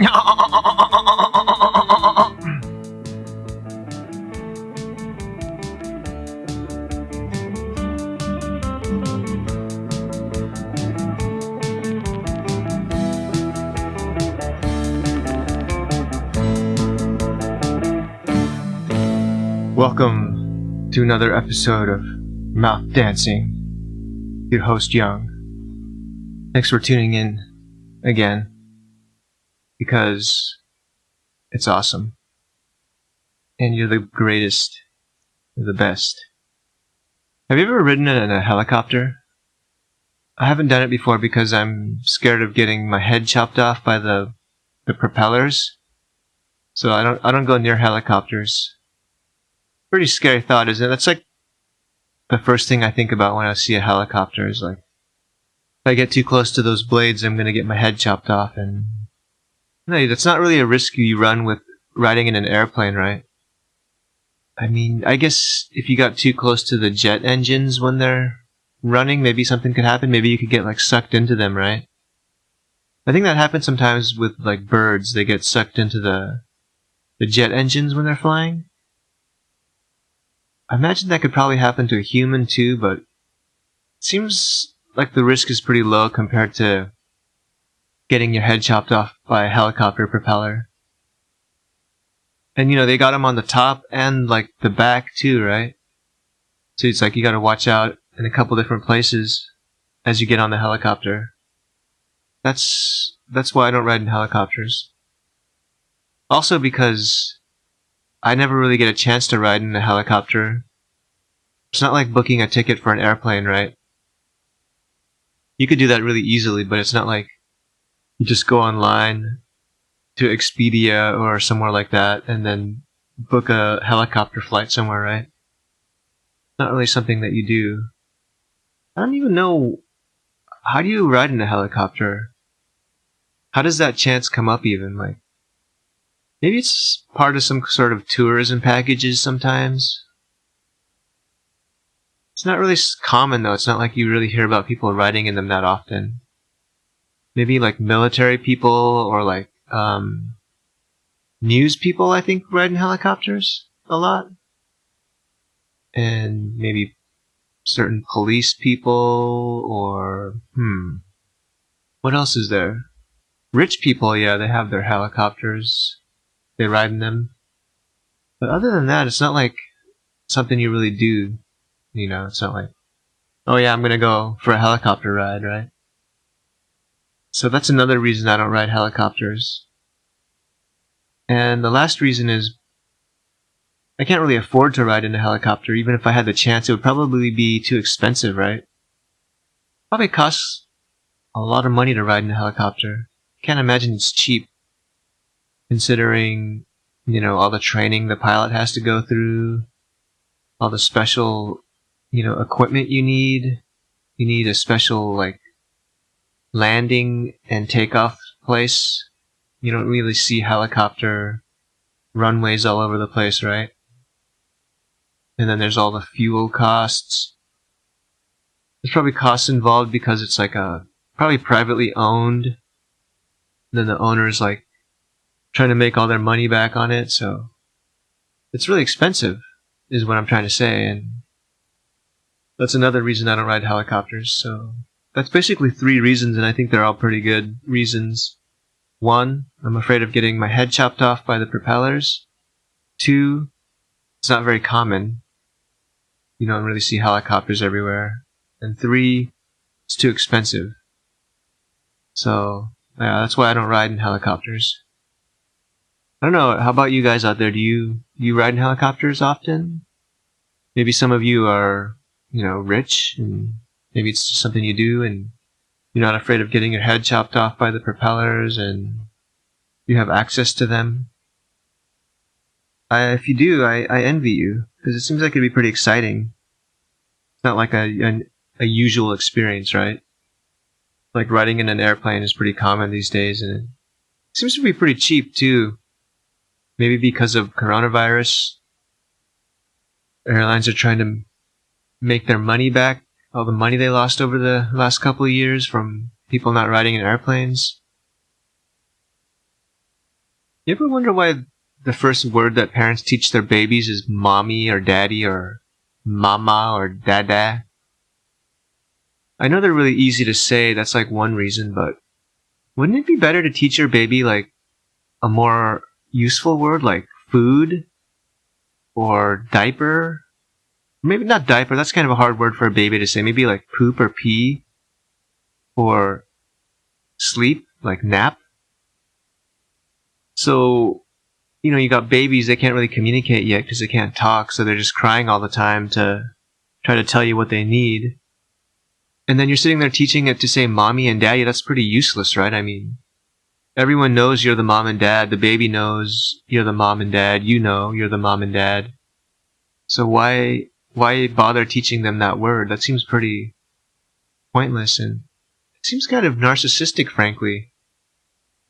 Welcome to another episode of Mouth Dancing. Your host, Young. Thanks for tuning in again, because it's awesome. And you're the greatest, you're the best. Have you ever ridden in a helicopter? I haven't done it before because I'm scared of getting my head chopped off by the propellers. So I don't go near helicopters. Pretty scary thought, isn't it? That's like the first thing I think about when I see a helicopter is like, if I get too close to those blades, I'm going to get my head chopped off. And no, that's not really a risk you run with riding in an airplane, right? I mean, I guess if you got too close to the jet engines when they're running, maybe something could happen. Maybe you could get like sucked into them, right? I think that happens sometimes with like birds. They get sucked into the jet engines when they're flying. I imagine that could probably happen to a human too, but it seems like the risk is pretty low compared to getting your head chopped off by a helicopter propeller. And you know, they got them on the top and like the back too, right? So it's like you gotta watch out in a couple different places as you get on the helicopter. That's why I don't ride in helicopters. Also because I never really get a chance to ride in a helicopter. It's not like booking a ticket for an airplane, right? You could do that really easily, but it's not like you just go online to Expedia or somewhere like that and then book a helicopter flight somewhere, right? Not really something that you do. I don't even know, how do you ride in a helicopter? How does that chance come up even? Like, maybe it's part of some sort of tourism packages sometimes. It's not really common though. It's not like you really hear about people riding in them that often. Maybe like military people or like news people, I think, ride in helicopters a lot. And maybe certain police people or, what else is there? Rich people, yeah, they have their helicopters. They ride in them. But other than that, it's not like something you really do. You know, it's not like, oh yeah, I'm gonna go for a helicopter ride, right? So that's another reason I don't ride helicopters. And the last reason is I can't really afford to ride in a helicopter. Even if I had the chance, it would probably be too expensive, right? Probably costs a lot of money to ride in a helicopter. Can't imagine it's cheap, considering, you know, all the training the pilot has to go through, all the special, you know, equipment you need. You need a special, like, landing and takeoff place. You don't really see helicopter runways all over the place, right? And then there's all the fuel costs. There's probably costs involved because it's like probably privately owned. And then the owner's like trying to make all their money back on it, so it's really expensive, is what I'm trying to say, and that's another reason I don't ride helicopters. So that's basically 3 reasons, and I think they're all pretty good reasons. 1, I'm afraid of getting my head chopped off by the propellers. 2, it's not very common. You don't really see helicopters everywhere. And 3, it's too expensive. So, yeah, that's why I don't ride in helicopters. I don't know, how about you guys out there? Do you ride in helicopters often? Maybe some of you are, you know, rich, and maybe it's just something you do, and you're not afraid of getting your head chopped off by the propellers, and you have access to them. If you do, I envy you, because it seems like it'd be pretty exciting. It's not like a usual experience, right? Like riding in an airplane is pretty common these days, and it seems to be pretty cheap too. Maybe because of coronavirus, airlines are trying to make their money back, all the money they lost over the last couple of years from people not riding in airplanes. You ever wonder why the first word that parents teach their babies is mommy or daddy or mama or dada? I know they're really easy to say, that's like one reason, but wouldn't it be better to teach your baby like a more useful word like food or diaper? Maybe not diaper, that's kind of a hard word for a baby to say. Maybe like poop or pee or sleep, like nap. So, you got babies, they can't really communicate yet because they can't talk, so they're just crying all the time to try to tell you what they need. And then you're sitting there teaching it to say mommy and daddy. That's pretty useless, right? I mean, everyone knows you're the mom and dad. The baby knows you're the mom and dad. You know you're the mom and dad. So why bother teaching them that word? That seems pretty pointless, and it seems kind of narcissistic, frankly.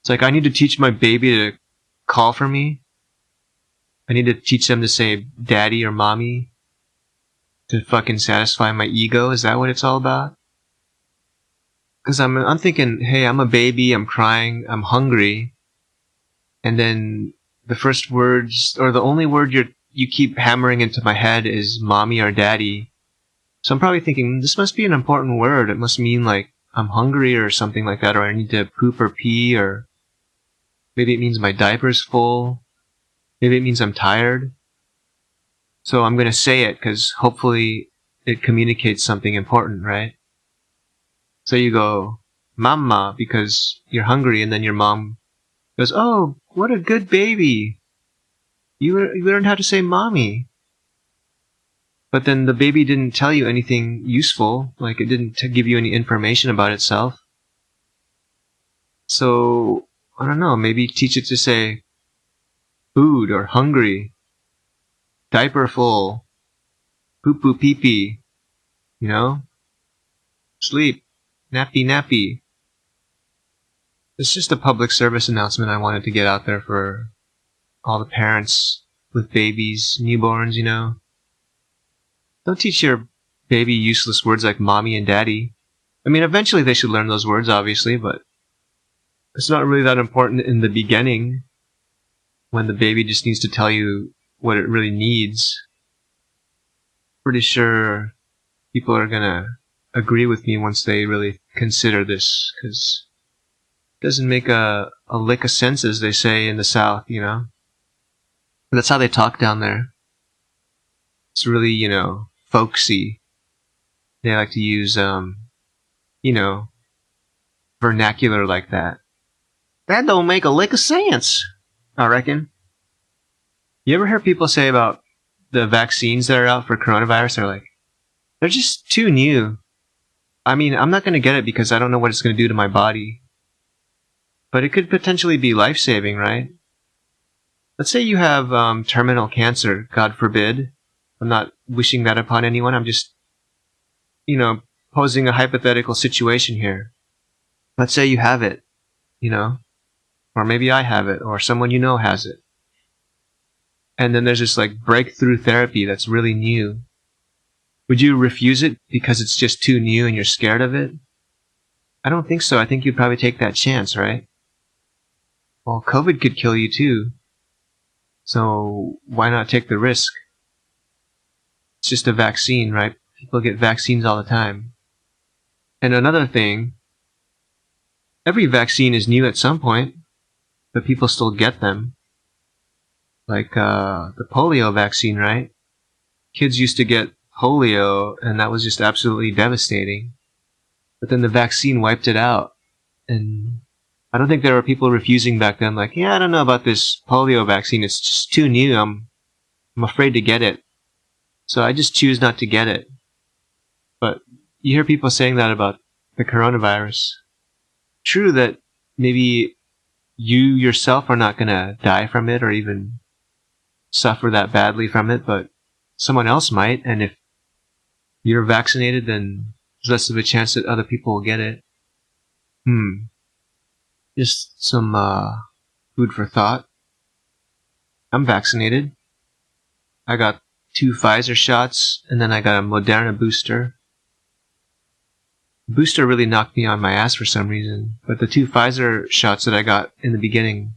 It's like, I need to teach my baby to call for me. I need to teach them to say daddy or mommy to fucking satisfy my ego. Is that what it's all about? Because I'm thinking, hey, I'm a baby, I'm crying, I'm hungry, and then the first words, or the only word you keep hammering into my head is mommy or daddy. So I'm probably thinking, this must be an important word. It must mean like I'm hungry or something like that, or I need to poop or pee, or maybe it means my diaper's full. Maybe it means I'm tired. So I'm going to say it because hopefully it communicates something important, right? So you go, mama, because you're hungry, and then your mom goes, oh, what a good baby. You learned how to say mommy. But then the baby didn't tell you anything useful, like it didn't give you any information about itself. So, I don't know, maybe teach it to say food or hungry, diaper full, poo-poo pee-pee, sleep, nappy nappy. It's just a public service announcement I wanted to get out there for all the parents with babies, newborns. Don't teach your baby useless words like mommy and daddy. I mean, eventually they should learn those words, obviously, but it's not really that important in the beginning when the baby just needs to tell you what it really needs. Pretty sure people are gonna agree with me once they really consider this, because it doesn't make a lick of sense, as they say in the South, That's how they talk down there. It's really, folksy. They like to use, vernacular like that. That don't make a lick of sense, I reckon. You ever hear people say about the vaccines that are out for coronavirus? They're like, they're just too new. I mean, I'm not going to get it because I don't know what it's going to do to my body. But it could potentially be life-saving, right? Let's say you have terminal cancer, God forbid. I'm not wishing that upon anyone. I'm just, posing a hypothetical situation here. Let's say you have it, or maybe I have it, or someone has it. And then there's this like breakthrough therapy that's really new. Would you refuse it because it's just too new and you're scared of it? I don't think so. I think you'd probably take that chance, right? Well, COVID could kill you too. So why not take the risk? It's just a vaccine, right? People get vaccines all the time. And another thing, every vaccine is new at some point, but people still get them. Like the polio vaccine, right? Kids used to get polio, and that was just absolutely devastating. But then the vaccine wiped it out. And I don't think there were people refusing back then, like, yeah, I don't know about this polio vaccine. It's just too new. I'm afraid to get it. So I just choose not to get it. But you hear people saying that about the coronavirus. True that maybe you yourself are not going to die from it or even suffer that badly from it, but someone else might. And if you're vaccinated, then there's less of a chance that other people will get it. Just some food for thought. I'm vaccinated. I got 2 Pfizer shots, and then I got a Moderna booster. The booster really knocked me on my ass for some reason, but the 2 Pfizer shots that I got in the beginning,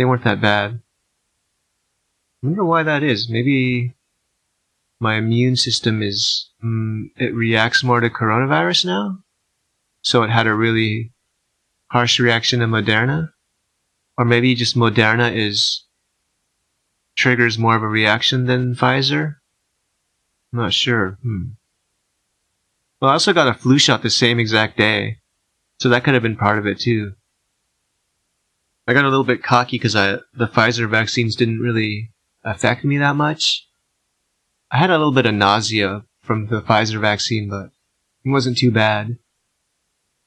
They weren't that bad. I wonder why that is. Maybe my immune system it reacts more to coronavirus now? So it had a really harsh reaction to Moderna? Or maybe just Moderna triggers more of a reaction than Pfizer? I'm not sure. Well, I also got a flu shot the same exact day, so that could have been part of it too. I got a little bit cocky because the Pfizer vaccines didn't really affect me that much. I had a little bit of nausea from the Pfizer vaccine, but it wasn't too bad.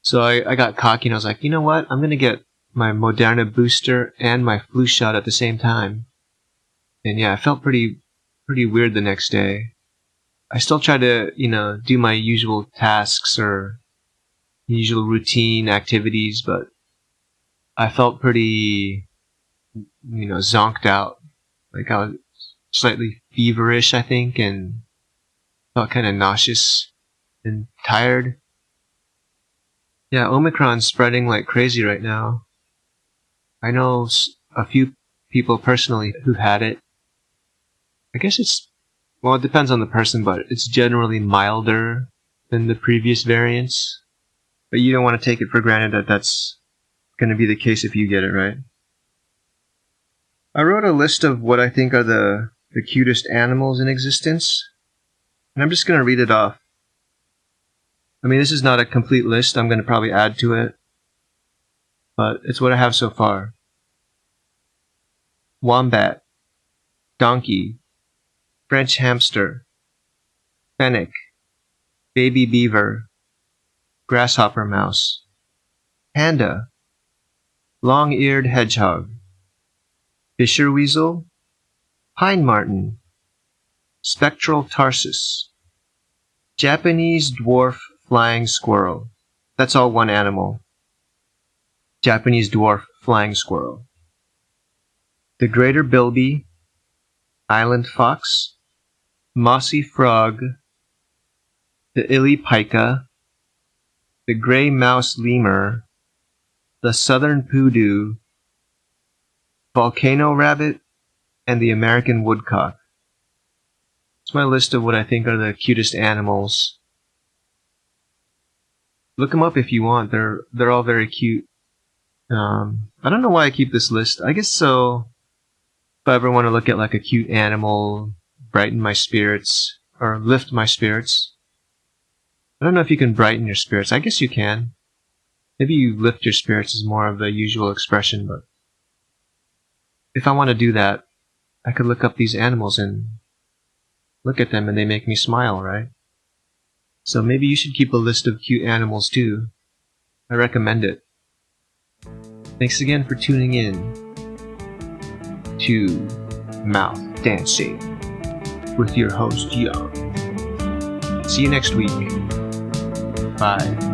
So I got cocky and I was like, you know what? I'm going to get my Moderna booster and my flu shot at the same time. And yeah, I felt pretty weird the next day. I still try to, do my usual tasks or usual routine activities, but I felt pretty, zonked out. Like I was slightly feverish, I think, and felt kind of nauseous and tired. Yeah, Omicron's spreading like crazy right now. I know a few people personally who've had it. I guess it depends on the person, but it's generally milder than the previous variants. But you don't want to take it for granted that that's going to be the case if you get it, right? I wrote a list of what I think are the cutest animals in existence, and I'm just going to read it off. I mean, this is not a complete list. I'm going to probably add to it, but it's what I have so far. Wombat, donkey, French hamster, fennec, baby beaver, grasshopper mouse, panda, long-eared hedgehog, fisher weasel, pine marten, spectral tarsus, Japanese dwarf flying squirrel. That's all one animal. Japanese dwarf flying squirrel. The greater bilby, island fox, mossy frog, the illy pika, the gray mouse lemur, the southern poodoo, volcano rabbit, and the American woodcock. It's my list of what I think are the cutest animals. Look them up if you want. They're all very cute. I don't know why I keep this list. I guess so if I ever want to look at like a cute animal, brighten my spirits, or lift my spirits. I don't know if you can brighten your spirits. I guess you can. Maybe you lift your spirits is more of the usual expression, but if I want to do that, I could look up these animals and look at them and they make me smile, right? So maybe you should keep a list of cute animals too. I recommend it. Thanks again for tuning in to Mouth Dancing with your host, Young. See you next week. Bye.